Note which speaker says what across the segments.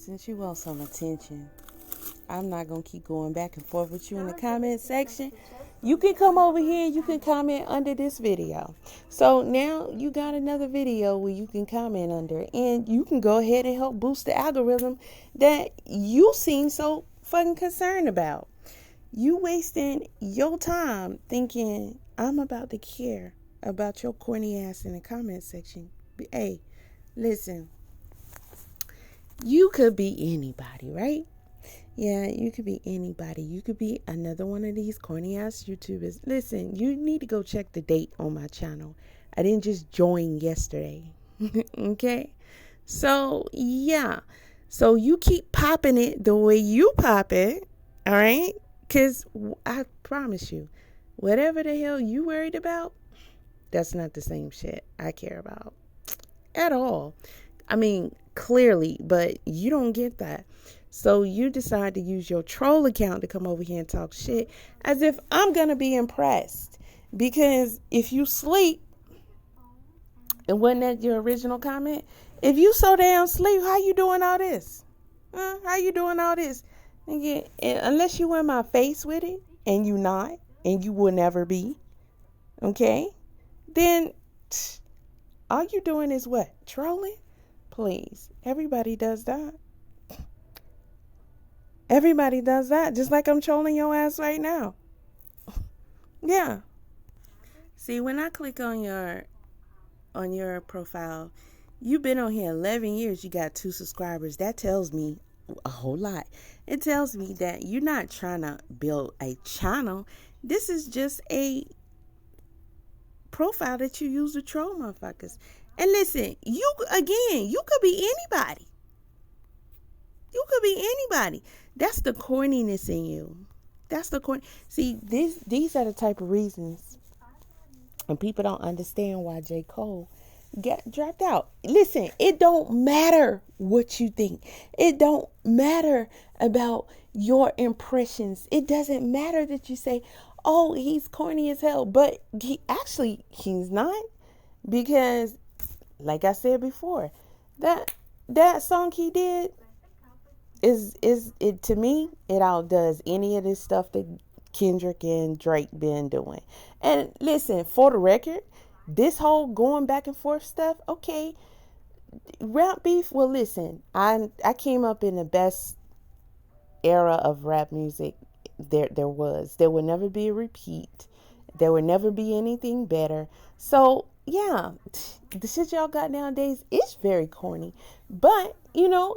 Speaker 1: Since you want some attention, I'm not going to keep going back and forth with you in the comment section. You can come over here and you can comment under this video. So now you got another video where you can comment under, and you can go ahead and help boost the algorithm that you seem so fucking concerned about. You wasting your time thinking I'm about to care about your corny ass in the comment section. Hey, listen. You could be anybody, right? Yeah, you could be anybody. You could be another one of these corny ass YouTubers. Listen, you need to go check the date on my channel. I didn't just join yesterday. Okay? So, yeah. So you keep popping it the way you pop it. All right? Because I promise you, whatever the hell you worried about, that's not the same shit I care about at all. I mean, clearly, but you don't get that. So you decide to use your troll account to come over here and talk shit as if I'm going to be impressed. Because if you sleep, and wasn't that your original comment? If you so damn sleep, how you doing all this? How you doing all this? Again, unless you in my face with it, and you not, and you will never be, okay? Then all you doing is what? Trolling? Please. Everybody does that. Everybody does that. Just like I'm trolling your ass right now. Yeah. See, when I click on your profile, you've been on here 11 years. You got 2 subscribers. That tells me a whole lot. It tells me that you're not trying to build a channel. This is just a profile that you use to troll motherfuckers. And listen, you could be anybody. You could be anybody. That's the corniness in you. That's the corny. See, these are the type of reasons, and people don't understand why J. Cole got dropped out. Listen, it don't matter what you think. It don't matter about your impressions. It doesn't matter that you say, oh, he's corny as hell. But he's not. Because, like I said before, that song he did is it, to me, it outdoes any of this stuff that Kendrick and Drake been doing. And listen, for the record, this whole going back and forth stuff, okay, rap beef, well, listen, I came up in the best era of rap music there was. There will never be a repeat. There will never be anything better. So, yeah, the shit y'all got nowadays is very corny. But,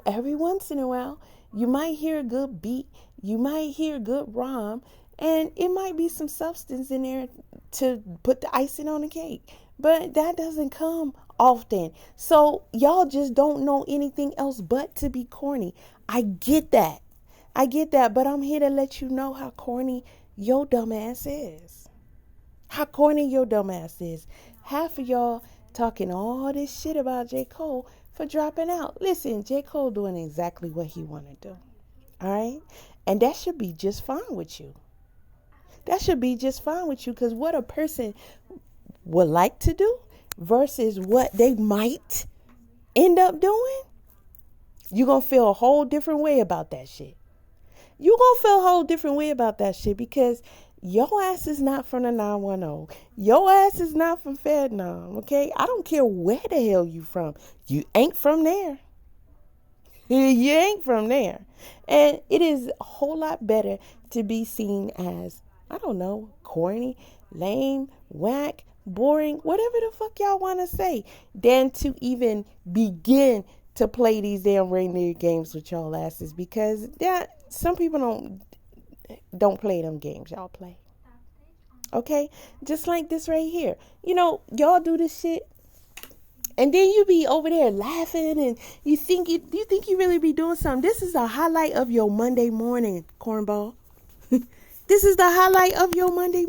Speaker 1: every once in a while, you might hear a good beat. You might hear a good rhyme. And it might be some substance in there to put the icing on the cake. But that doesn't come often. So y'all just don't know anything else but to be corny. I get that. But I'm here to let you know how corny your dumb ass is. How corny your dumb ass is. Half of y'all talking all this shit about J. Cole for dropping out. Listen, J. Cole doing exactly what he want to do. All right? And that should be just fine with you. That should be just fine with you, because what a person would like to do versus what they might end up doing, you're going to feel a whole different way about that shit. You're going to feel a whole different way about that shit because your ass is not from the 910. Your ass is not from FedNam, okay? I don't care where the hell you from. You ain't from there. You ain't from there. And it is a whole lot better to be seen as, I don't know, corny, lame, whack, boring, whatever the fuck y'all want to say, than to even begin to play these damn reindeer games with y'all asses, because some people don't play them games y'all play. Okay? Just like this right here. Y'all do this shit, and then you be over there laughing, and you think you really be doing something. This is a highlight of your Monday morning, cornball. This is the highlight of your Monday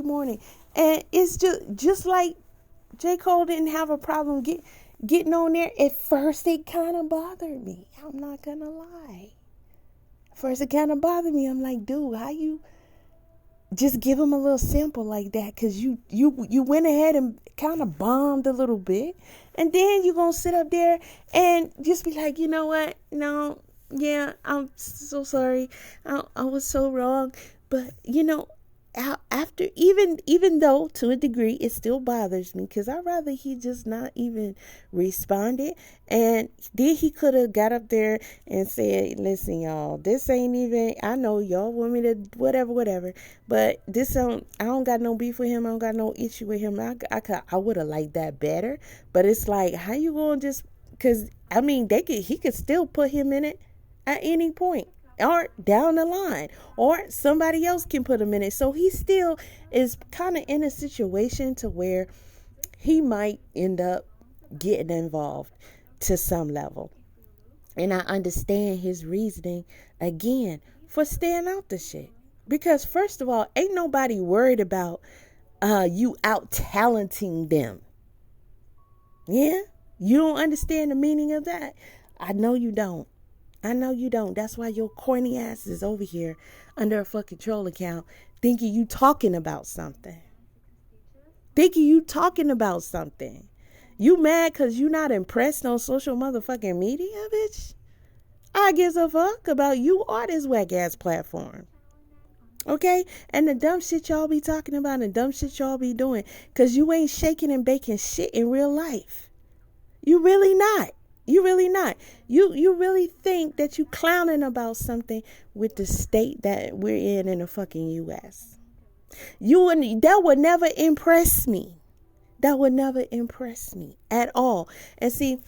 Speaker 1: morning. And it's just like J. Cole didn't have a problem getting on there. At first, it kind of bothered me. I'm not going to lie. At first, it kind of bothered me. I'm like, dude, how you just give him a little sample like that, because you went ahead and kind of bombed a little bit, and then you're gonna sit up there and just be like, you know what, no, yeah, I'm so sorry, I was so wrong. But after, even though to a degree it still bothers me, because I'd rather he just not even responded. And then he could have got up there and said, listen, y'all, this ain't even, I know y'all want me to whatever, but I don't got no beef with him, I don't got no issue with him. I would have liked that better. But it's like, how you gonna just, because I mean, he could still put him in it at any point, or down the line, or somebody else can put him in it. So he still is kind of in a situation to where he might end up getting involved to some level. And I understand his reasoning, again, for staying out the shit. Because first of all, ain't nobody worried about you out talenting them. Yeah? You don't understand the meaning of that. I know you don't. That's why your corny ass is over here under a fucking troll account thinking you talking about something. You mad because you not impressed on social motherfucking media, bitch? I gives a fuck about you or this whack ass platform. Okay? And the dumb shit y'all be talking about and the dumb shit y'all be doing, because you ain't shaking and baking shit in real life. You really not. You really think that you clowning about something with the state that we're in the fucking U.S. That would never impress me. That would never impress me at all. And see,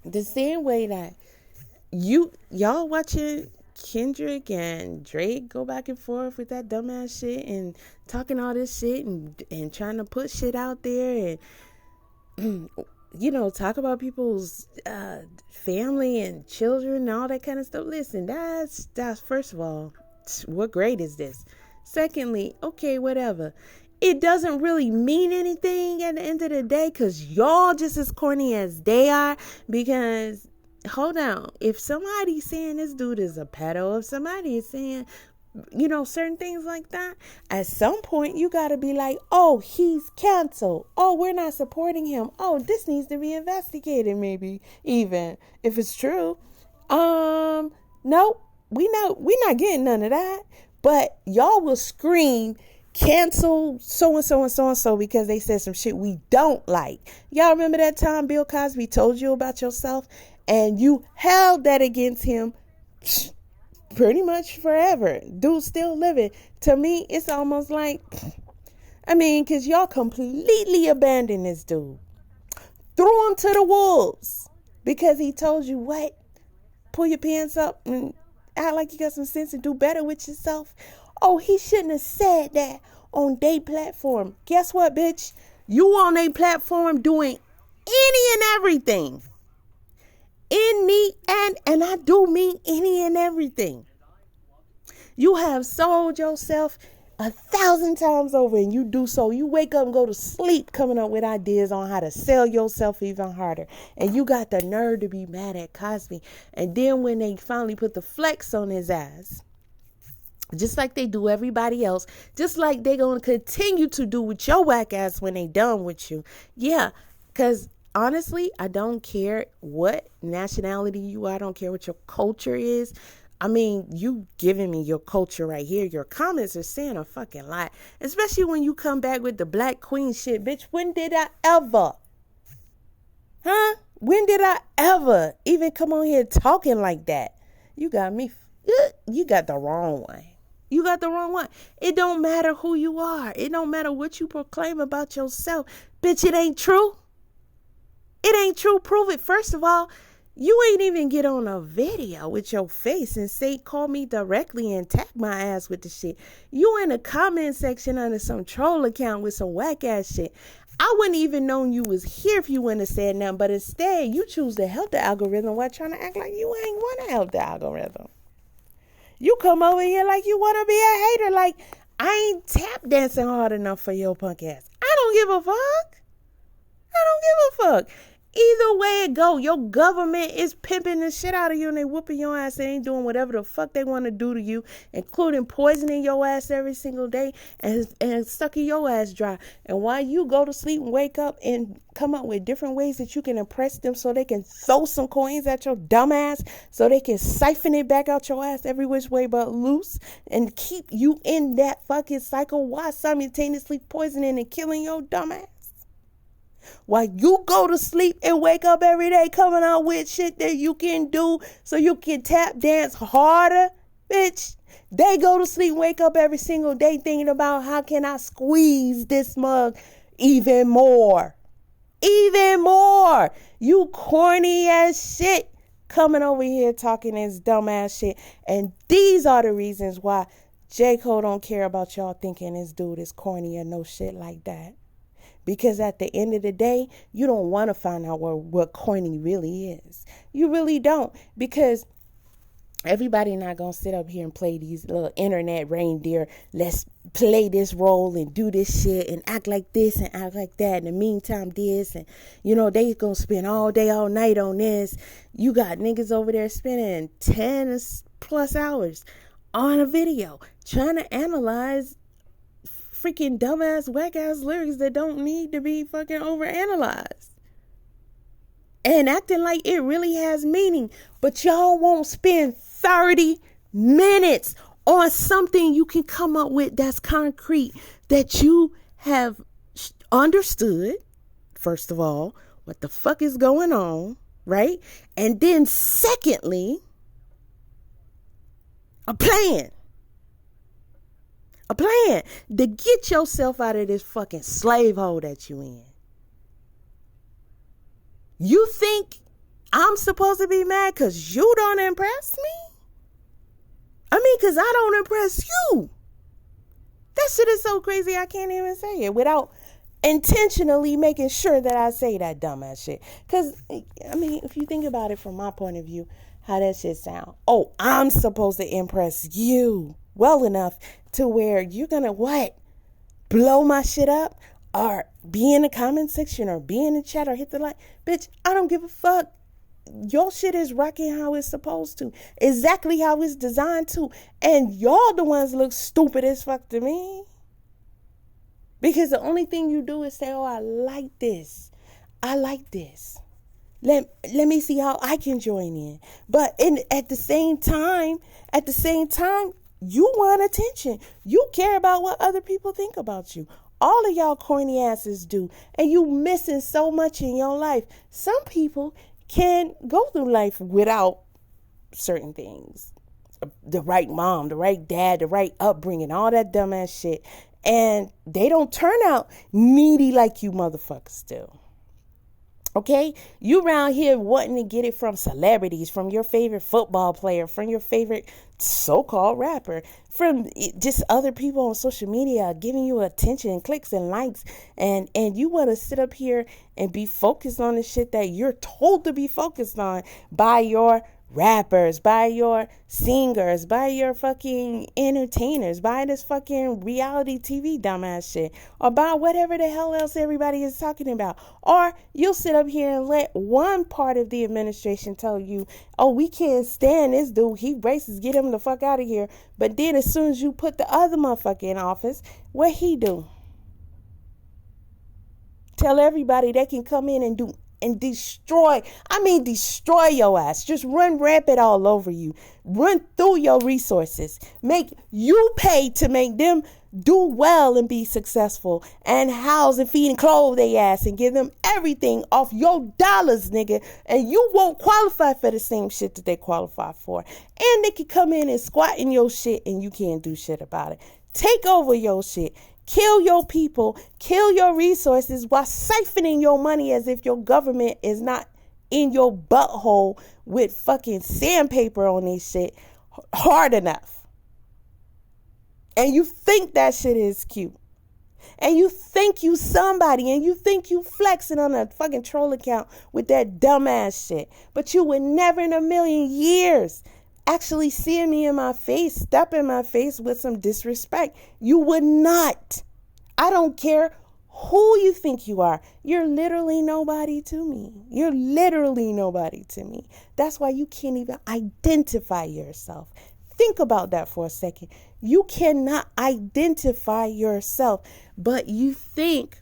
Speaker 1: the same way that y'all watching Kendrick and Drake go back and forth with that dumbass shit and talking all this shit and trying to put shit out there and talk about people's family and children and all that kind of stuff. Listen, that's first of all, what grade is this? Secondly, okay, whatever. It doesn't really mean anything at the end of the day, because y'all just as corny as they are. Because, hold on, if somebody's saying this dude is a pedo, if somebody is saying, certain things like that, at some point you gotta be like, oh, he's canceled. Oh, we're not supporting him. Oh, this needs to be investigated, maybe even if it's true. Nope, we not getting none of that. But y'all will scream, cancel so and so and so and so because they said some shit we don't like. Y'all remember that time Bill Cosby told you about yourself and you held that against him pretty much forever. Dude's still living. To me, it's almost like, because y'all completely abandoned this dude. Threw him to the wolves because he told you what? Pull your pants up and act like you got some sense and do better with yourself. Oh, he shouldn't have said that on their platform. Guess what, bitch? You on a platform doing any and everything. And I do mean any and everything. You have sold yourself 1,000 times over, and you do so. You wake up and go to sleep coming up with ideas on how to sell yourself even harder. And you got the nerve to be mad at Cosby. And then when they finally put the flex on his ass, just like they do everybody else, just like they going to continue to do with your whack ass when they done with you. Yeah, because honestly, I don't care what nationality you are. I don't care what your culture is. You giving me your culture right here. Your comments are saying a fucking lot. Especially when you come back with the Black Queen shit. Bitch, when did I ever? Huh? When did I ever even come on here talking like that? You got me. You got the wrong one. You got the wrong one. It don't matter who you are. It don't matter what you proclaim about yourself. Bitch, it ain't true. It ain't true. Prove it. First of all, you ain't even get on a video with your face and say, call me directly and tag my ass with the shit. You in a comment section under some troll account with some whack ass shit. I wouldn't even known you was here if you wouldn't have said nothing. But instead, you choose to help the algorithm while trying to act like you ain't want to help the algorithm. You come over here like you want to be a hater. Like, I ain't tap dancing hard enough for your punk ass. I don't give a fuck. Either way it go, your government is pimping the shit out of you and they whooping your ass. They ain't doing whatever the fuck they want to do to you, including poisoning your ass every single day and sucking your ass dry. And while you go to sleep and wake up and come up with different ways that you can impress them so they can throw some coins at your dumb ass, so they can siphon it back out your ass every which way but loose and keep you in that fucking cycle while simultaneously poisoning and killing your dumb ass. While you go to sleep and wake up every day coming out with shit that you can do so you can tap dance harder, bitch. They go to sleep and wake up every single day thinking about how can I squeeze this mug even more. Even more. You corny ass shit coming over here talking this dumb ass shit. And these are the reasons why J. Cole don't care about y'all thinking this dude is corny or no shit like that. Because at the end of the day, you don't want to find out what corny really is. You really don't. Because everybody not going to sit up here and play these little internet reindeer. Let's play this role and do this shit and act like this and act like that. In the meantime, this. And, you know, they going to spend all day, all night on this. You got niggas over there spending 10 plus hours on a video trying to analyze freaking dumbass, whack-ass lyrics that don't need to be fucking overanalyzed. And acting like it really has meaning. But y'all won't spend 30 minutes on something you can come up with that's concrete, that you have understood, first of all, what the fuck is going on, right? And then secondly, a plan. A plan to get yourself out of this fucking slave hole that you in. You think I'm supposed to be mad because you don't impress me? I mean, because I don't impress you. That shit is so crazy I can't even say it without intentionally making sure that I say that dumbass shit. Because, I mean, if you think about it from my point of view, how that shit sound. Oh, I'm supposed to impress you well enough to where you're gonna what? Blow my shit up? Or be in the comment section or be in the chat or hit the like. Bitch, I don't give a fuck. Your shit is rocking how it's supposed to. Exactly how it's designed to. And y'all the ones look stupid as fuck to me. Because the only thing you do is say, oh, I like this. I like this. Let me see how I can join in. But at the same time, you want attention. You care about what other people think about you. All of y'all corny asses do. And you missing so much in your life. Some people can go through life without certain things. The right mom, the right dad, the right upbringing, all that dumbass shit. And they don't turn out needy like you motherfuckers do. Okay, you around here wanting to get it from celebrities, from your favorite football player, from your favorite so-called rapper, from just other people on social media giving you attention, clicks and likes, and you want to sit up here and be focused on the shit that you're told to be focused on by your rappers, by your singers, by your fucking entertainers, by this fucking reality TV dumbass shit, or by whatever the hell else everybody is talking about. Or you'll sit up here and let one part of the administration tell you, oh, we can't stand this dude, he racist, get him the fuck out of here. But then as soon as you put the other motherfucker in office, what he do? Tell everybody they can come in and do and destroy your ass. Just run rampant all over you. Run through your resources. Make you pay to make them do well and be successful and house and feed and clothe their ass and give them everything off your dollars, nigga. And you won't qualify for the same shit that they qualify for. And they can come in and squat in your shit and you can't do shit about it. Take over your shit. Kill your people, kill your resources while siphoning your money as if your government is not in your butthole with fucking sandpaper on this shit hard enough. And you think that shit is cute. And you think you somebody and you think you flexing on a fucking troll account with that dumbass shit. But you would never in a million years actually seeing me in my face, step in my face with some disrespect. You would not. I don't care who you think you are. You're literally nobody to me. You're literally nobody to me. That's why you can't even identify yourself. Think about that for a second. You cannot identify yourself, but you think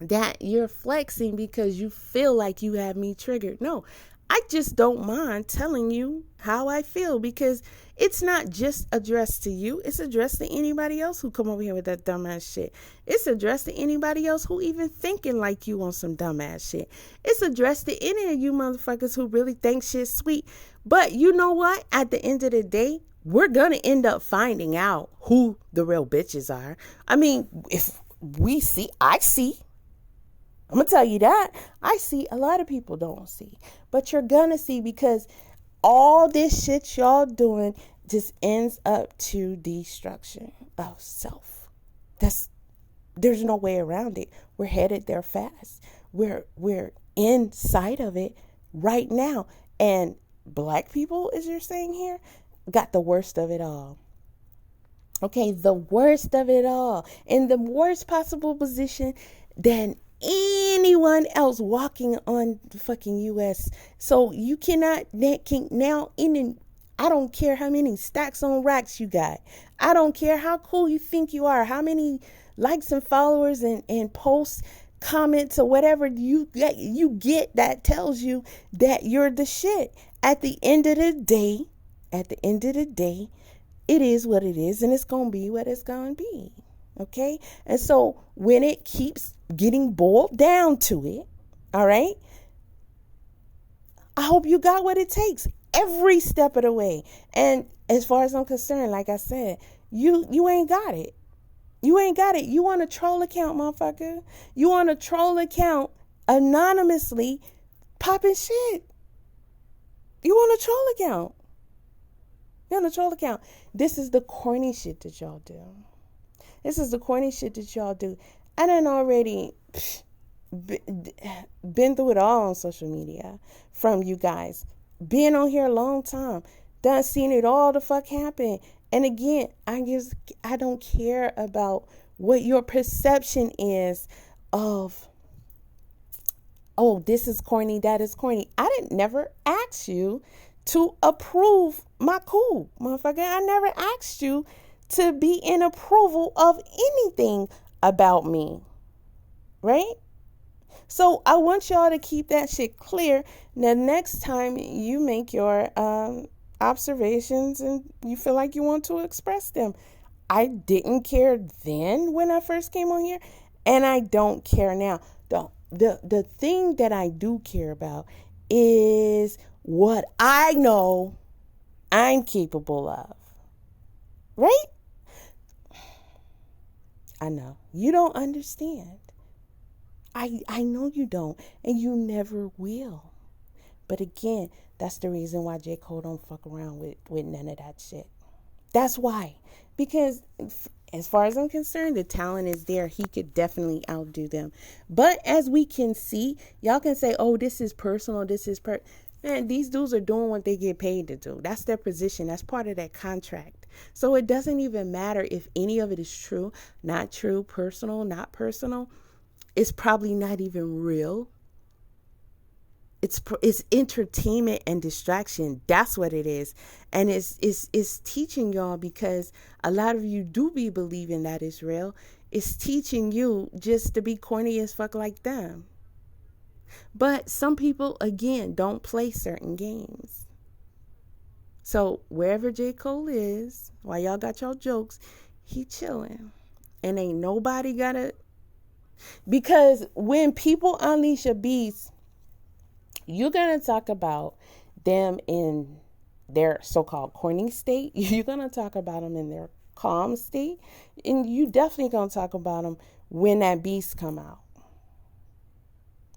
Speaker 1: that you're flexing because you feel like you have me triggered. No, I just don't mind telling you how I feel, because it's not just addressed to you. It's addressed to anybody else who come over here with that dumbass shit. It's addressed to anybody else who even thinking like you on some dumbass shit. It's addressed to any of you motherfuckers who really think shit's sweet. But you know what? At the end of the day, we're going to end up finding out who the real bitches are. I mean, if we see, I'm going to tell you that. I see, a lot of people don't see. But you're going to see, because all this shit y'all doing just ends up to destruction of self. There's no way around it. We're headed there fast. We're inside of it right now. And black people, as you're saying here, got the worst of it all. Okay, the worst of it all. In the worst possible position than anyone else walking on the fucking U.S. So you cannot now I don't care how many stacks on racks you got. I don't care how cool you think you are, how many likes and followers and posts, comments, or whatever you get that tells you that you're the shit. At the end of the day, it is what it is, and it's going to be what it's going to be. Okay? And so when it keeps getting boiled down to it, all right, I hope you got what it takes every step of the way. And as far as I'm concerned, like I said, you ain't got it. You ain't got it. You want a troll account, motherfucker. You want a troll account anonymously popping shit. You want a troll account. You want a troll account. This is the corny shit that y'all do. I done already been through it all on social media from you guys. Being on here a long time. Done seen it all the fuck happen. And again, I don't care about what your perception is of, oh, this is corny, that is corny. I didn't never ask you to approve my cool, motherfucker. I never asked you to be in approval of anything about me, right? So I want y'all to keep that shit clear. The next time you make your observations and you feel like you want to express them, I didn't care then when I first came on here, and I don't care now. The thing that I do care about is what I know I'm capable of, right? I know you don't understand. I know you don't, and you never will. But again, that's the reason why J. Cole don't fuck around with none of that shit. That's why. Because as far as I'm concerned, the talent is there. He could definitely outdo them. But as we can see, y'all can say, oh, this is personal. Man, these dudes are doing what they get paid to do. That's their position. That's part of that contract. So it doesn't even matter if any of it is true, not true, personal, not personal. It's probably not even real. It's entertainment and distraction. That's what it is. And it's teaching y'all, because a lot of you do be believing that it's real. It's teaching you just to be corny as fuck like them. But some people, again, don't play certain games. So wherever J. Cole is, while y'all got y'all jokes, he chilling. And ain't nobody gotta... Because when people unleash a beast, you're going to talk about them in their so-called corny state. You're going to talk about them in their calm state. And you definitely going to talk about them when that beast come out.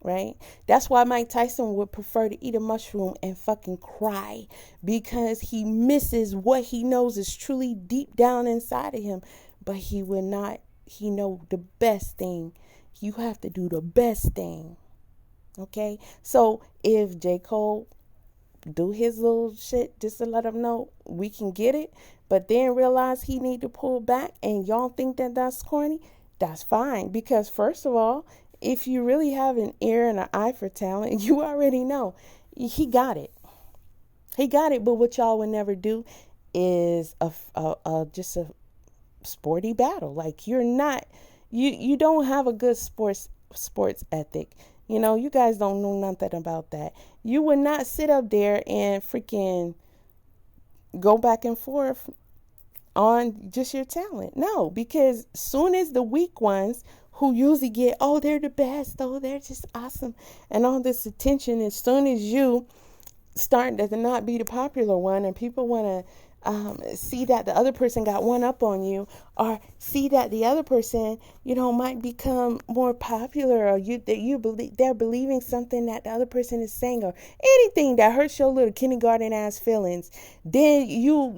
Speaker 1: Right? That's why Mike Tyson would prefer to eat a mushroom and fucking cry, because he misses what he knows is truly deep down inside of him. But he will not, he know the best thing. You have to do the best thing. Okay? So if J. Cole do his little shit just to let him know we can get it, but then realize he need to pull back, and y'all think that that's corny, That's fine. Because first of all, if you really have an ear and an eye for talent, you already know he got it. He got it. But what y'all would never do is just a sporty battle. Like you don't have a good sports ethic. You guys don't know nothing about that. You would not sit up there and freaking go back and forth on just your talent. No, because soon as the weak ones who usually get, oh, they're the best, oh, they're just awesome, and all this attention, as soon as you start to not be the popular one and people want to see that the other person got one up on you, or see that the other person, might become more popular, or they're believing something that the other person is saying, or anything that hurts your little kindergarten ass feelings, then you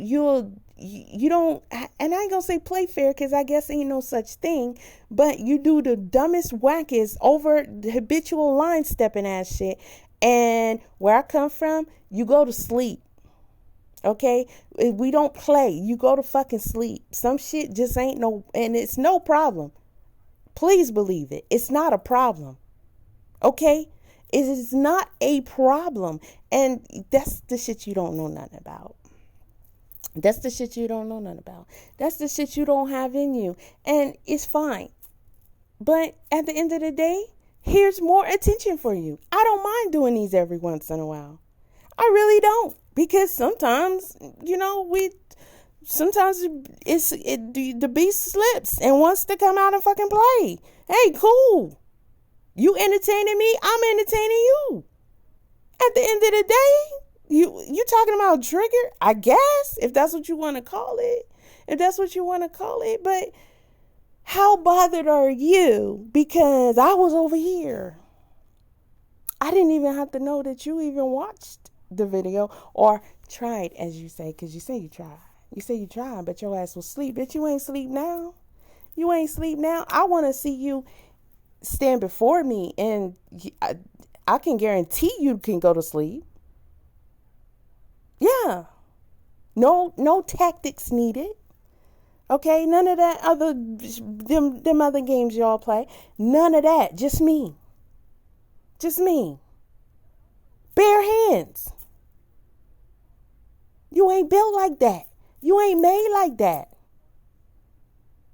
Speaker 1: don't, and I ain't gonna say play fair, because I guess ain't no such thing, but you do the dumbest, wackest, over the habitual line stepping ass shit. And where I come from, you go to sleep. Okay? We don't play. You go to fucking sleep. Some shit just ain't and it's no problem. Please believe it. It's not a problem. Okay? It is not a problem. And that's the shit you don't know nothing about. That's the shit you don't know nothing about. That's the shit you don't have in you. And it's fine. But at the end of the day, here's more attention for you. I don't mind doing these every once in a while. I really don't. Because sometimes, the beast slips and wants to come out and fucking play. Hey, cool. You entertaining me, I'm entertaining you. At the end of the day, you talking about trigger, I guess, if that's what you want to call it. But how bothered are you? Because I was over here. I didn't even have to know that you even watched the video or tried, as you say, because you say you tried. You say you tried, but your ass was asleep. Bitch, you ain't sleep now. You ain't sleep now. I want to see you stand before me, and I can guarantee you can go to sleep. Yeah. No tactics needed. Okay, none of that them other games y'all play. None of that. Just me. Bare hands. You ain't built like that. You ain't made like that.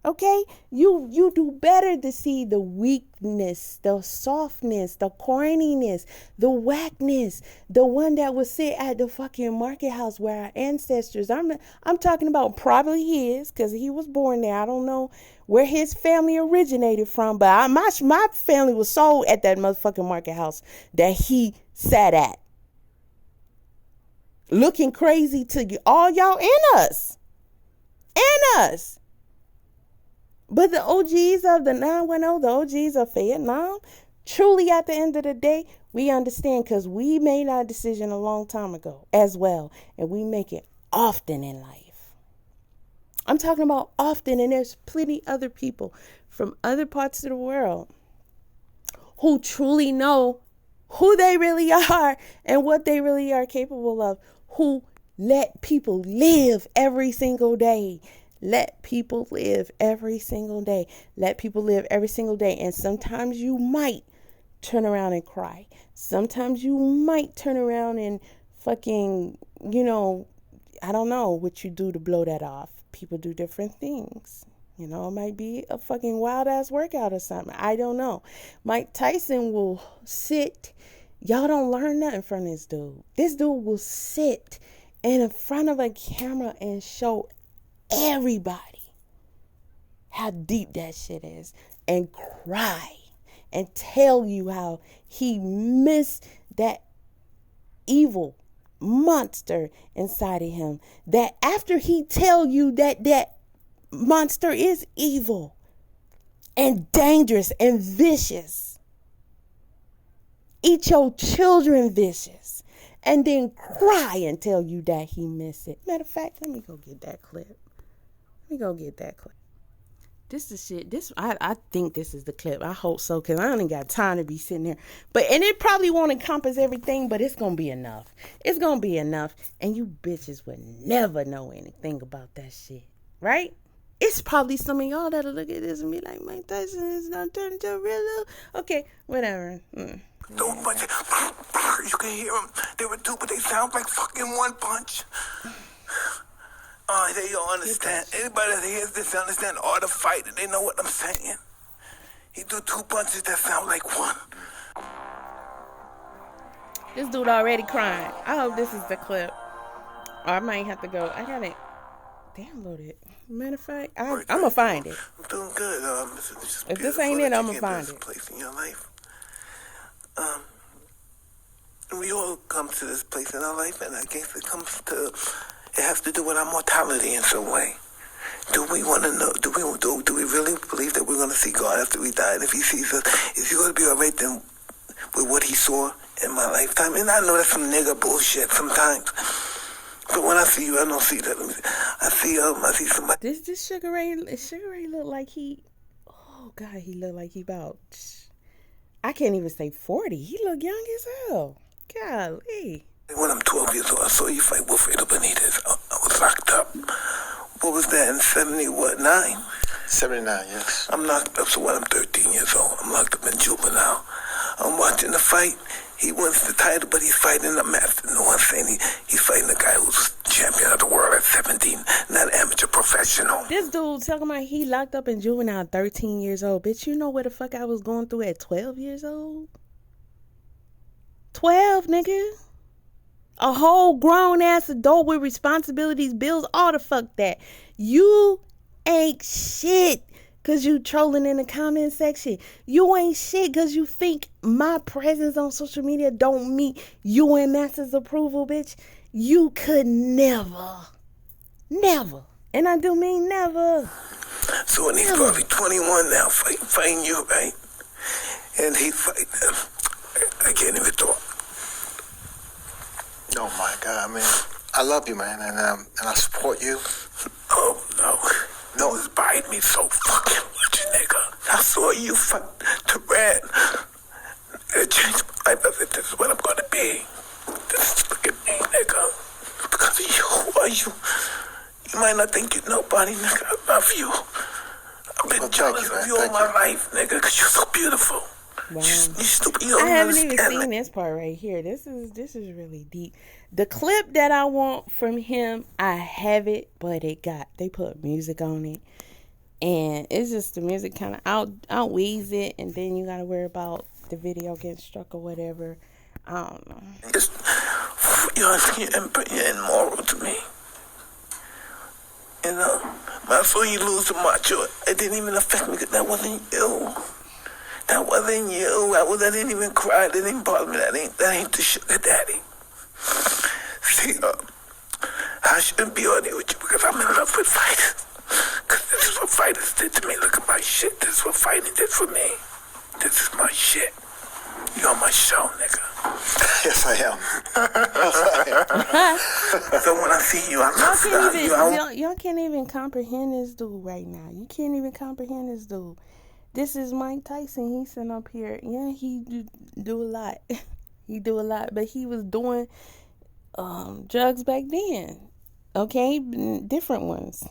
Speaker 1: Okay? You do better to see the weakness, the softness, the corniness, the whackness, the one that would sit at the fucking market house where our ancestors, I'm talking about probably his, because he was born there. I don't know where his family originated from, but my family was sold at that motherfucking market house that he sat at. Looking crazy to all y'all and us. But the OGs of the 910, the OGs of Vietnam, truly at the end of the day, we understand, because we made our decision a long time ago as well. And we make it often in life. I'm talking about often, and there's plenty other people from other parts of the world who truly know who they really are and what they really are capable of, who let people live every single day. Let people live every single day. And sometimes you might turn around and cry. Sometimes you might turn around and fucking, I don't know what you do to blow that off. People do different things. It might be a fucking wild ass workout or something. I don't know. Mike Tyson will sit. Y'all don't learn nothing from this dude. This dude will sit in front of a camera and show everybody how deep that shit is, and cry and tell you how he missed that evil monster inside of him, that after he tell you that monster is evil and dangerous and vicious, eat your children vicious, and then cry and tell you that he missed it. Matter of fact, let me go get that clip. This is shit. I think this is the clip. I hope so, because I ain't got time to be sitting there. And it probably won't encompass everything, but it's going to be enough. And you bitches would never know anything about that shit. Right? It's probably some of y'all that'll look at this and be like, Mike Tyson is not turning to a real. Okay, whatever.
Speaker 2: Don't punch it. You can hear them. They were two, but they sound like fucking one punch. They don't understand. Anybody that hears this understand all the fight, and they know what I'm saying. He do two punches that sound like one.
Speaker 1: This dude already crying. I hope this is the clip. Or I might have to go. I got it downloaded. Matter of fact, I'm gonna find it.
Speaker 2: I'm doing good.
Speaker 1: If this ain't it, I'm gonna find it.
Speaker 2: Place in your life. We all come to this place in our life, and I guess it has to do with our mortality in some way. Do we want to know? Do we really believe that we're going to see God after we die? And if He sees us, is He going to be all right then with what He saw in my lifetime? And I know that's some nigga bullshit sometimes. But when I see you, I don't see that. I see somebody.
Speaker 1: This Sugar Ray look like he. Oh God, he look like he about. I can't even say 40. He look young as hell. Golly.
Speaker 2: When I'm 12 years old, I saw you fight Wilfredo Benitez. I was locked up. What was that in 79?
Speaker 3: 79, yes.
Speaker 2: I'm locked up, so when I'm 13 years old, I'm locked up in juvenile. I'm watching the fight. He wins the title, but he's fighting a master. No one's saying he's fighting a guy who's champion of the world at 17, not amateur professional.
Speaker 1: This dude talking about he locked up in juvenile 13 years old. Bitch, you know what the fuck I was going through at 12 years old? 12, nigga. A whole grown ass adult with responsibilities, bills, all the fuck that. You ain't shit because you trolling in the comment section. You ain't shit because you think my presence on social media don't meet you and Master's approval, bitch. You could never, and I do mean never.
Speaker 2: So when he's probably 21 now, fighting you, right? And he fighting them. I can't even talk.
Speaker 3: Oh my God, man! I love you, man, and I support you.
Speaker 2: Oh no, no, it's biting me so fucking much, nigga. I saw you fight Turan. It changed my life. I said, this is what I'm gonna be. Look at me, nigga. Because of you, who are you? You might not think you're nobody, nigga. I love you. I've been jealous of you all my life, nigga, because you're so beautiful.
Speaker 1: Wow.
Speaker 2: You stupid.
Speaker 1: I haven't even seen this part right here. This is really deep. The clip that I want from him, I have it, but they put music on it, and it's just the music kind of outweighs it, and then you gotta worry about the video getting struck or whatever. I don't know.
Speaker 2: You're immoral to me. You know, when I saw you lose to Macho, it didn't even affect me because that wasn't you. That wasn't you. I didn't even cry. That didn't bother me. That ain't the sugar daddy. See, I shouldn't be on here with you because I'm in love with fighters. Because this is what fighters did to me. Look at my shit. This is what fighting did for me. This is my shit. You're on my show, nigga.
Speaker 3: Yes, I am.
Speaker 2: So when I see you, I love
Speaker 1: y'all can't even comprehend this dude right now. You can't even comprehend this dude. This is Mike Tyson. He's sitting up here. Yeah, he do a lot. He do a lot. But he was doing drugs back then. Okay? Different ones.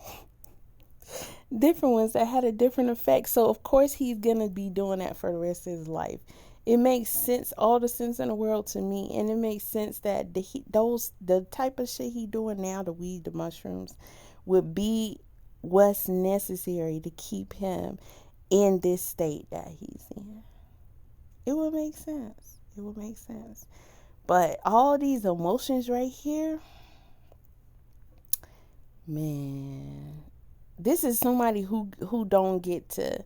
Speaker 1: Different ones that had a different effect. So, of course, he's going to be doing that for the rest of his life. It makes sense, all the sense in the world to me. And it makes sense that the type of shit he doing now, the weed, the mushrooms, would be what's necessary to keep him in this state that he's in. It would make sense. It would make sense. But all these emotions right here, man, this is somebody who don't get to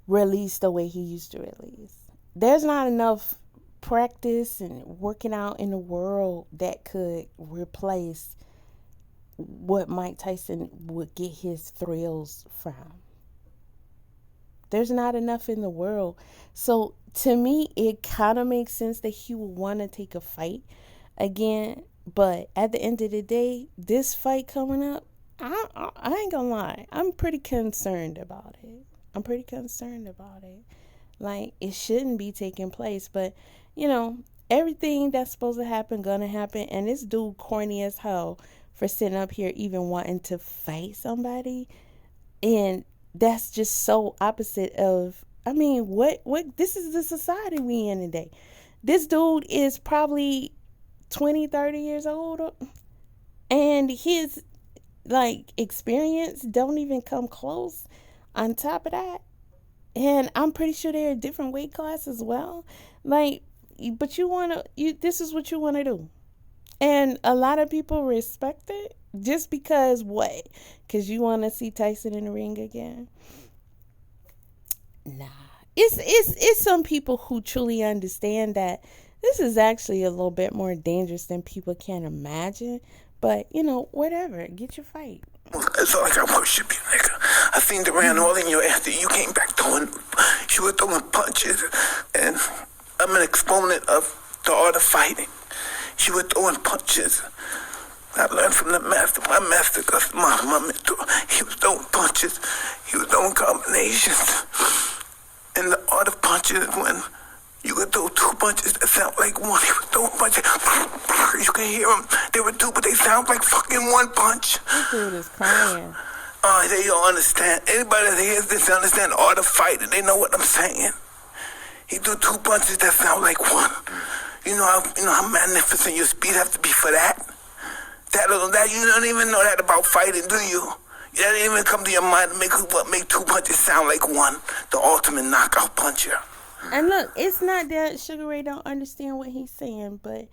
Speaker 1: release the way he used to release. There's not enough practice and working out in the world that could replace what Mike Tyson would get his thrills from. There's not enough in the world. So to me, it kind of makes sense that he would want to take a fight again. But at the end of the day, this fight coming up, I ain't gonna lie. I'm pretty concerned about it. Like, it shouldn't be taking place. But, you know, everything that's supposed to happen, gonna happen. And this dude corny as hell for sitting up here even wanting to fight somebody. And that's just so opposite of, I mean, what this is the society we in today. This dude is probably 20, 30 years old, and his like experience don't even come close on top of that. And I'm pretty sure they're a different weight class as well. Like, but this is what you want to do. And a lot of people respect it just because what? Because you want to see Tyson in the ring again? Nah. It's some people who truly understand that this is actually a little bit more dangerous than people can imagine. But, whatever. Get your fight.
Speaker 2: It's not like I worship you, nigga. I seen Duran all in your after you came back throwing. She was throwing punches, and I'm an exponent of the art of fighting. She was throwing punches. I learned from the master. My master, because my mentor, he was throwing punches. He was throwing combinations. And the art of punches is when you could throw two punches that sound like one. He was throwing punches. You can hear them. They were two, but they sound like fucking one punch.
Speaker 1: This dude is crying.
Speaker 2: They don't understand. Anybody that hears this understand the art of fighting. They know what I'm saying. He threw two punches that sound like one. You know how magnificent your speed has to be for that? That you don't even know that about fighting, do you? That didn't even come to your mind to make two punches sound like one. The ultimate knockout puncher.
Speaker 1: And look, it's not that Sugar Ray don't understand what he's saying, but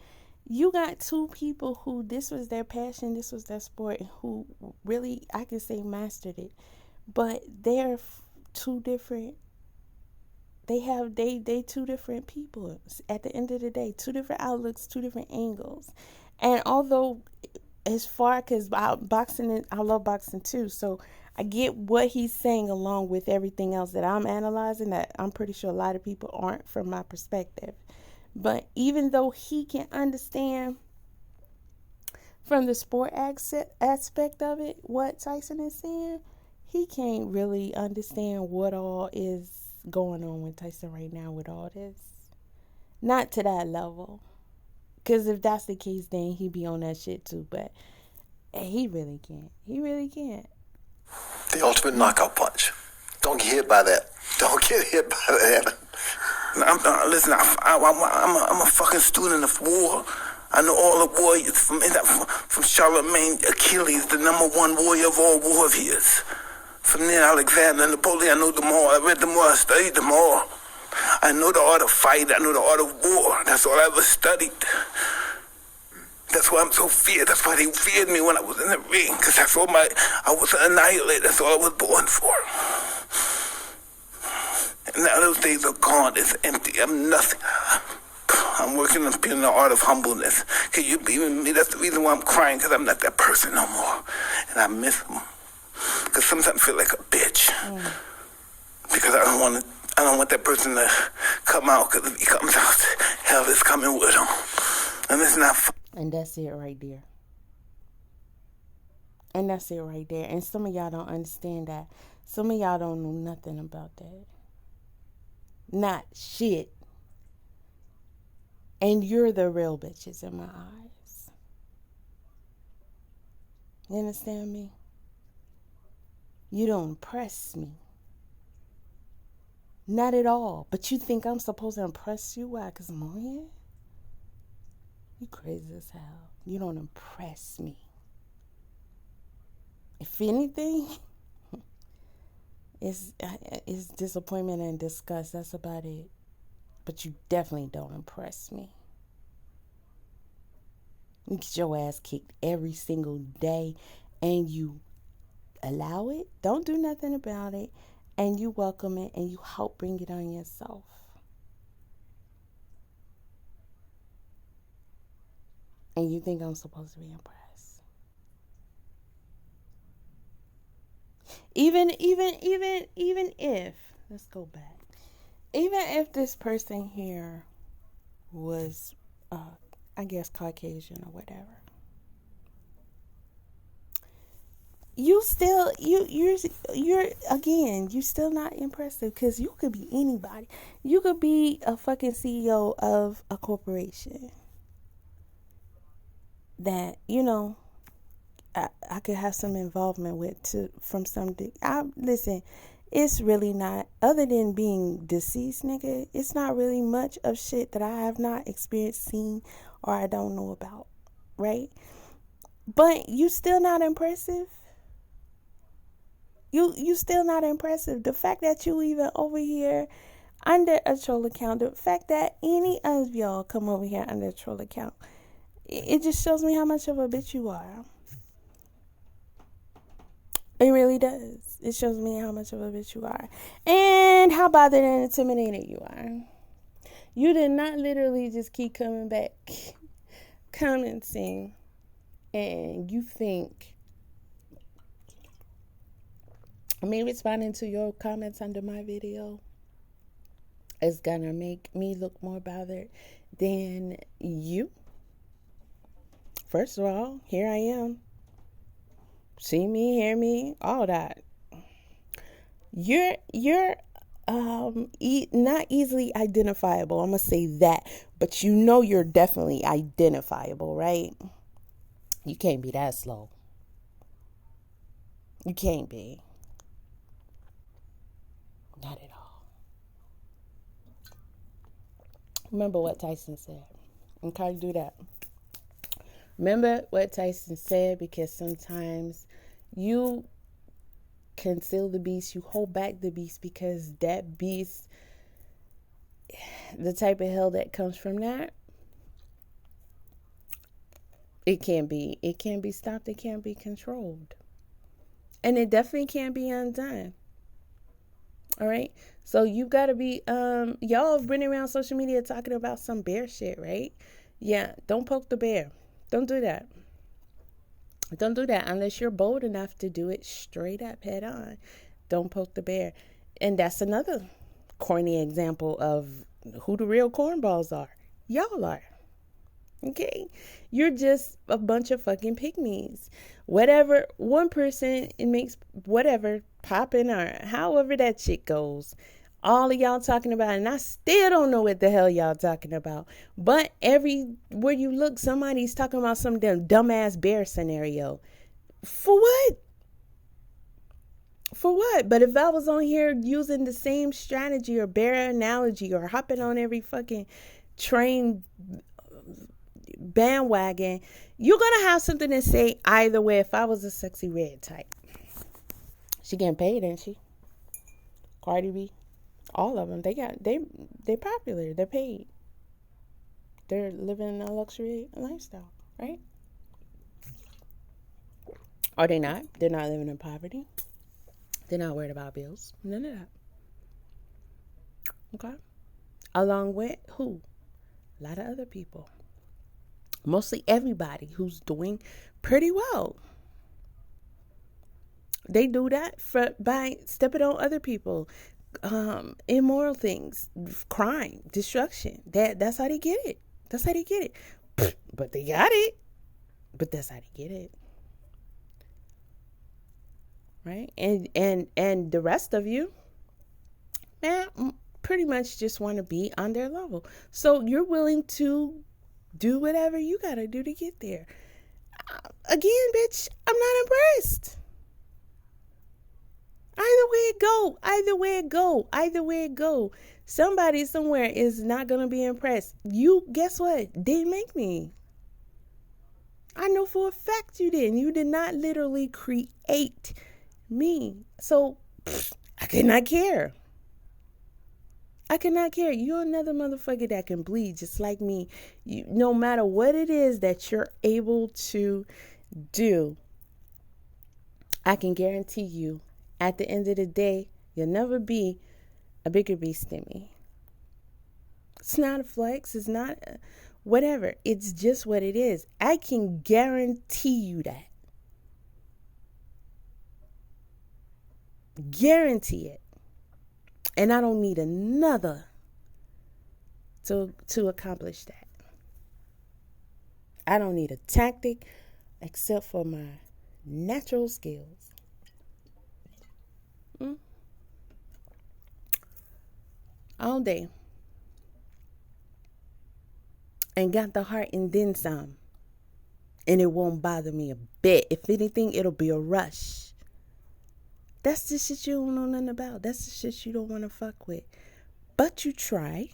Speaker 1: you got two people who this was their passion, this was their sport, and who really, I can say, mastered it. But they're two different. They two different people. At the end of the day, two different outlooks, two different angles. And although, as far, because boxing, I love boxing too, so I get what he's saying along with everything else that I'm analyzing that I'm pretty sure a lot of people aren't from my perspective. But even though he can understand from the sport aspect of it what Tyson is saying, he can't really understand what all is going on with Tyson right now with all this. Not to that level. Because if that's the case, then he'd be on that shit too. But he really can't. He really can't.
Speaker 3: The ultimate knockout punch. Don't get hit by that. Don't get hit by that.
Speaker 2: Listen, I'm a fucking student of war. I know all the warriors from Charlemagne, Achilles, the number one warrior of all warriors. From there, Alexander, Napoleon, I know them all. I read them all. I studied them all. I know the art of fight. I know the art of war. That's all I ever studied. That's why I'm so feared. That's why they feared me when I was in the ring. Because I was an annihilator. That's all I was born for. And now those days are gone. It's empty. I'm nothing. I'm working on being the art of humbleness. Can you believe in me? That's the reason why I'm crying. Because I'm not that person no more. And I miss them. Because sometimes I feel like a bitch. Because I don't want that person to come out. Because if he comes out, hell is coming with him. And it's not
Speaker 1: And that's it right there. And that's it right there. And some of y'all don't understand that. Some of y'all don't know nothing about that. Not shit. And you're the real bitches in my eyes. You understand me? You don't impress me. Not at all. But you think I'm supposed to impress you? Why? Because I'm on here? You crazy as hell. You don't impress me. If anything, it's disappointment and disgust. That's about it. But you definitely don't impress me. You get your ass kicked every single day and you allow it. Don't do nothing about it. And you welcome it and you help bring it on yourself. And you think I'm supposed to be impressed. Even if, let's go back. Even if this person here was, I guess, Caucasian or whatever. You still, you're again, you still not impressive because you could be anybody. You could be a fucking CEO of a corporation that, I could have some involvement with from some listen, it's really not, other than being deceased, nigga, it's not really much of shit that I have not experienced, seen, or I don't know about, right? But you still not impressive. You still not impressive. The fact that you even over here under a troll account, the fact that any of y'all come over here under a troll account, it just shows me how much of a bitch you are. It really does. It shows me how much of a bitch you are. And how bothered and intimidated you are. You did not literally just keep coming back, commenting, and you think me responding to your comments under my video is gonna make me look more bothered than you. First of all, here I am. See me, hear me, all that. You're not easily identifiable. I'm gonna say that, but you know you're definitely identifiable, right? You can't be that slow. You can't be. Not at all. Remember what Tyson said. Okay, do that. Remember what Tyson said, because sometimes you conceal the beast, you hold back the beast, because that beast, the type of hell that comes from that, it can't be stopped, it can't be controlled. And it definitely can't be undone. All right? So you gotta be, y'all have been around social media talking about some bear shit, right? Yeah, don't poke the bear. Don't do that. Don't do that unless you're bold enough to do it straight up, head on. Don't poke the bear. And that's another corny example of who the real cornballs are. Y'all are. Okay? You're just a bunch of fucking pygmies. Whatever, one person, it makes whatever popping, or however that shit goes. All of y'all talking about, and I still don't know what the hell y'all talking about. But everywhere you look, somebody's talking about some damn dumbass bear scenario. For what? For what? But if I was on here using the same strategy or bear analogy, or hopping on every fucking train bandwagon, you're gonna have something to say either way. If I was a sexy red type, she getting paid, ain't she? Cardi B. All of them, they're popular, they're paid, they're living a luxury lifestyle, right? Are they not? They're not living in poverty. They're not worried about bills. None of that. Okay? Along with who? A lot of other people. Mostly everybody who's doing pretty well. They do that by stepping on other people. Immoral things, crime, destruction. That's how they get it. That's how they get it. But they got it. But that's how they get it. Right? And the rest of you, man, pretty much just want to be on their level. So you're willing to do whatever you gotta do to get there. Again, bitch, I'm not impressed. Either way it go. Somebody somewhere is not going to be impressed. You, guess what? Didn't make me. I know for a fact you didn't. You did not literally create me. So, I could not care. You're another motherfucker that can bleed just like me. No matter what it is that you're able to do, I can guarantee you, at the end of the day, you'll never be a bigger beast than me. It's not a flex. It's not whatever. It's just what it is. I can guarantee you that. Guarantee it. And I don't need another to accomplish that. I don't need a tactic except for my natural skills. All day. And got the heart and then some. And it won't bother me a bit. If anything, it'll be a rush. That's the shit you don't know nothing about. That's the shit you don't want to fuck with. But you try.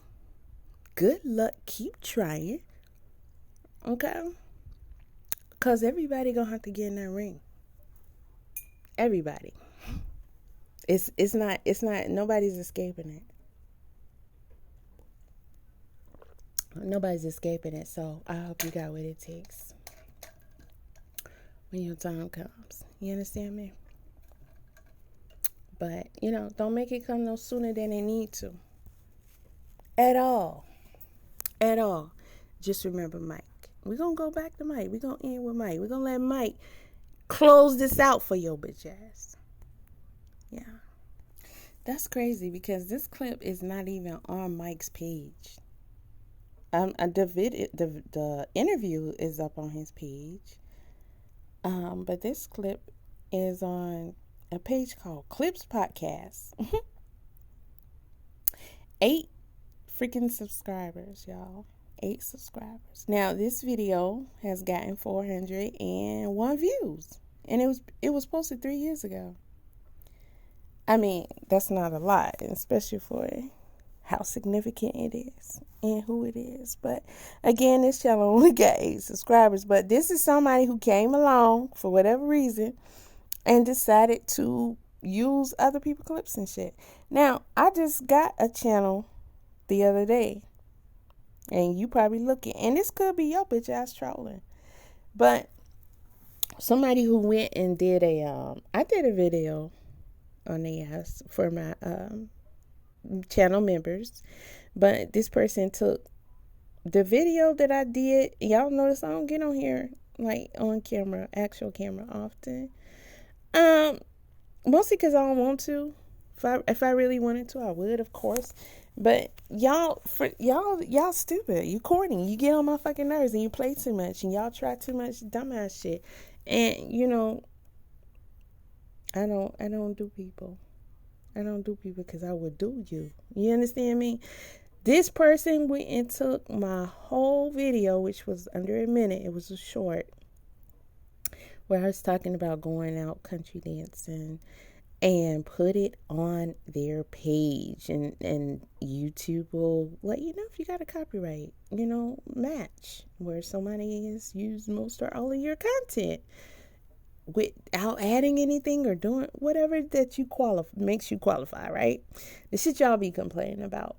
Speaker 1: Good luck. Keep trying. Okay? Because everybody gonna have to get in that ring. Everybody. It's not, nobody's escaping it. Nobody's escaping it. So I hope you got what it takes when your time comes. You understand me? But, don't make it come no sooner than it need to. At all. At all. Just remember Mike. We're going to go back to Mike. We're going to end with Mike. We're going to let Mike close this out for your bitch ass. Yeah. That's crazy because this clip is not even on Mike's page. The interview is up on his page. But this clip is on a page called Clips Podcast. 8 freaking subscribers, y'all. 8 subscribers. Now, this video has gotten 401 views. And it was posted 3 years ago. I mean, that's not a lot, especially for how significant it is and who it is. But again, this channel only got 8 subscribers. But this is somebody who came along for whatever reason and decided to use other people's clips and shit. Now, I just got a channel the other day. And you probably looking. And this could be your bitch ass trolling. But somebody who went and did I did a video on the ass for my channel members. But this person took the video that I did. Y'all notice I don't get on here like on camera, actual camera often. Mostly because I don't want to. If I really wanted to, I would, of course. But y'all stupid. You corny. You get on my fucking nerves and you play too much and y'all try too much dumbass shit. And I don't do people. I don't do people because I would do you. You understand me? This person went and took my whole video, which was under a minute. It was a short, where I was talking about going out country dancing, and put it on their page. And YouTube will let you know if you got a copyright, match, where somebody has used most or all of your content without adding anything or doing whatever that makes you qualify, right? The shit y'all be complaining about.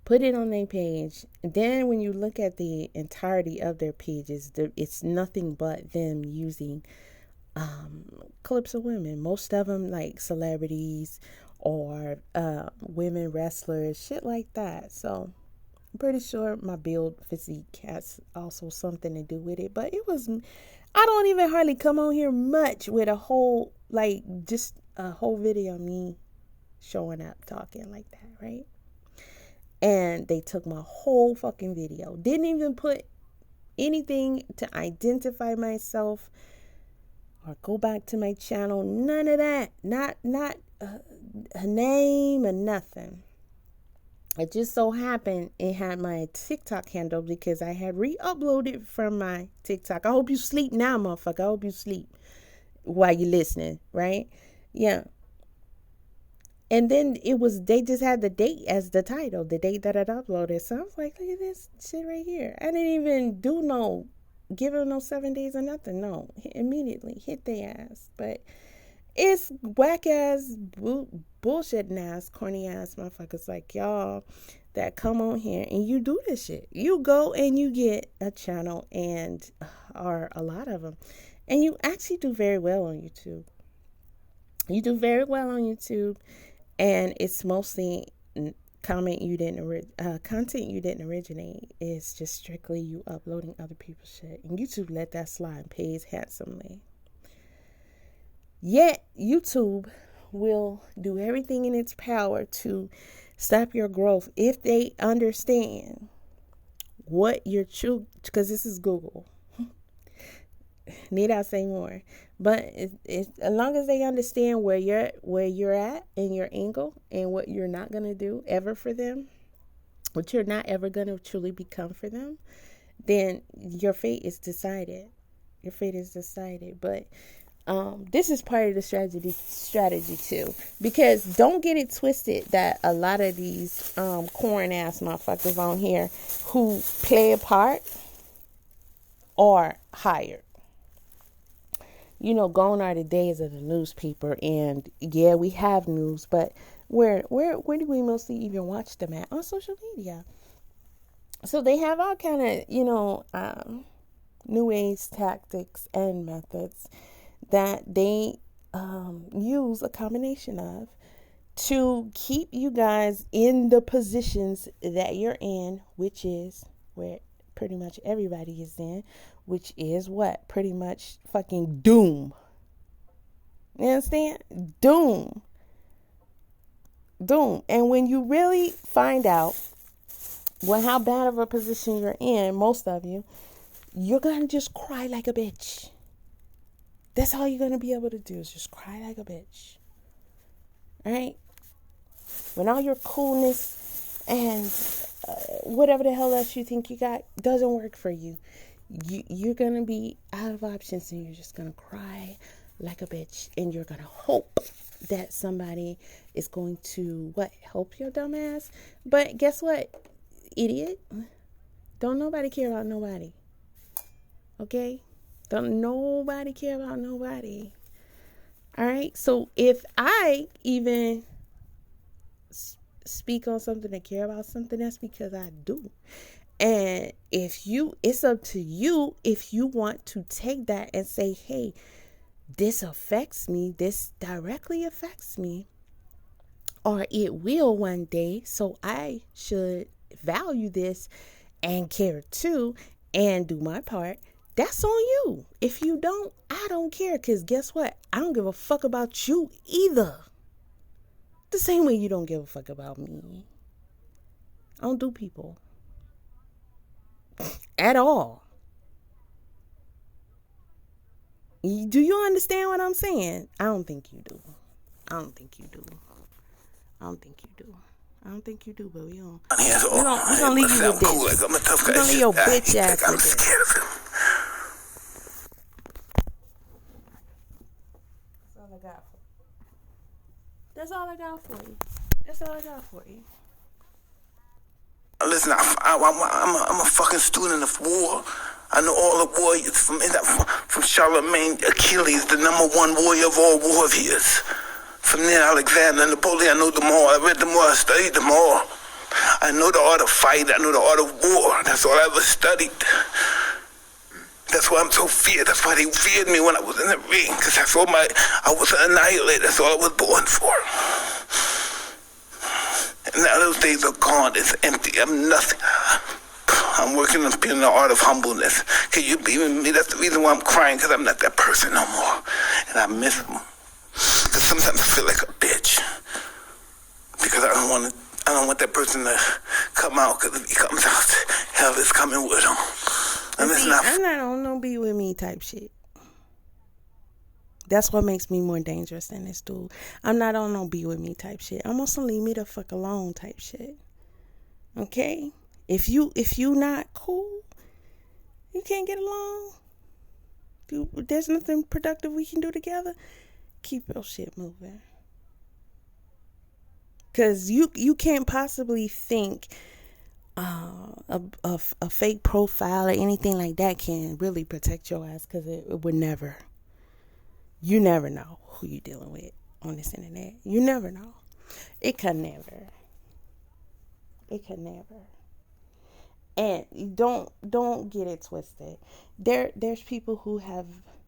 Speaker 1: Put it on their page. And then when you look at the entirety of their pages, it's nothing but them using clips of women. Most of them like celebrities or women wrestlers, shit like that. So I'm pretty sure my build physique has also something to do with it. But I don't even hardly come on here much with a whole, just a whole video of me showing up talking like that, right? And they took my whole fucking video. Didn't even put anything to identify myself or go back to my channel. None of that. Not a name or nothing. It just so happened it had my TikTok handle because I had re-uploaded from my TikTok. I hope you sleep now, motherfucker. I hope you sleep while you're listening, right? Yeah. And then they just had the date as the title, the date that I'd uploaded. So I was like, look at this shit right here. I didn't even give them no 7 days or nothing. No, immediately hit their ass. But it's whack ass, bullshit ass, corny ass motherfuckers like y'all that come on here and you do this shit. You go and you get a channel or a lot of them. And you actually do very well on YouTube. You do very well on YouTube. And it's mostly content you didn't originate. It's just strictly you uploading other people's shit. And YouTube let that slide and pays handsomely. Yet YouTube will do everything in its power to stop your growth if they understand what your true, because this is Google. Need I say more? But as long as they understand where you're at and your angle and what you're not going to do ever for them, what you're not ever going to truly become for them, then your fate is decided. Your fate is decided. But this is part of the strategy too. Because don't get it twisted that a lot of these corn ass motherfuckers on here who play a part are hired. You know, gone are the days of the newspaper, and yeah, we have news, but where do we mostly even watch them at? On social media. So they have all kind of, you know, new age tactics and methods that they use a combination of to keep you guys in the positions that you're in, which is where pretty much everybody is in, which is what? Pretty much fucking doom. You understand? Doom. And when you really find out how bad of a position you're in, most of you, you're going to just cry like a bitch. That's all you're going to be able to do is just cry like a bitch. All right? When all your coolness and whatever the hell else you think you got doesn't work for you, you're going to be out of options and you're just going to cry like a bitch. And you're going to hope that somebody is going to, help your dumb ass. But guess what, idiot? Don't nobody care about nobody. Okay? Don't nobody care about nobody. All right? So if I even speak on something and care about something, that's because I do. And it's up to you if you want to take that and say, hey, this affects me, this directly affects me, or it will one day, so I should value this and care too and do my part. That's on you. If you don't, I don't care, because guess what? I don't give a fuck about you either. The same way you don't give a fuck about me. I don't do people. At all. Do you understand what I'm saying? I don't think you do. I don't think you do, but we don't. We're gonna leave you with this.
Speaker 2: Cool, like I'm a tough guy.
Speaker 1: We're gonna leave your bitch ass
Speaker 2: I'm
Speaker 1: with this.
Speaker 2: scared of him.
Speaker 1: That's all I got for you.
Speaker 2: Listen, I'm a fucking student of war. I know all the warriors from Charlemagne, Achilles, the number one warrior of all warriors. From there, Alexander, Napoleon, I know them all. I read them all, I studied them all. I know the art of fight, I know the art of war. That's all I ever studied. That's why I'm so feared. That's why they feared me when I was in the ring. Because I was an annihilator. That's all I was born for. And now those days are gone. It's empty. I'm nothing. I'm working on being the art of humbleness. Can you believe in me? That's the reason why I'm crying, because I'm not that person no more. And I miss them. Because sometimes I feel like a bitch. Because I don't want that person to come out, because if he comes out, hell is coming with him. And
Speaker 1: See, I'm not on no be with me type shit. That's what makes me more dangerous than this dude. I'm not on no be with me type shit. I'm also leave me the fuck alone type shit. Okay? If you not cool, you can't get along, there's nothing productive we can do together, keep your shit moving. Because you can't possibly think a fake profile or anything like that can really protect your ass, because it would never. You never know who you're dealing with on this internet. You never know. It could never. And don't get it twisted. There's people who have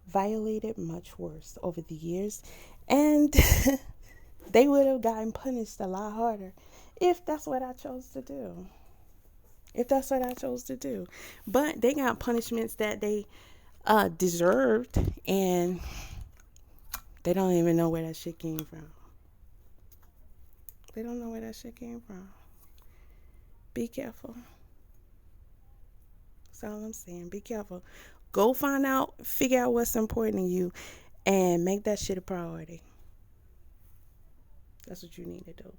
Speaker 1: violated much worse over the years, and they would have gotten punished a lot harder if that's what I chose to do. But they got punishments that they deserved, and they don't even know where that shit came from. Be careful. That's all I'm saying. Be careful. Go figure out what's important to you, and make that shit a priority. That's what you need to do.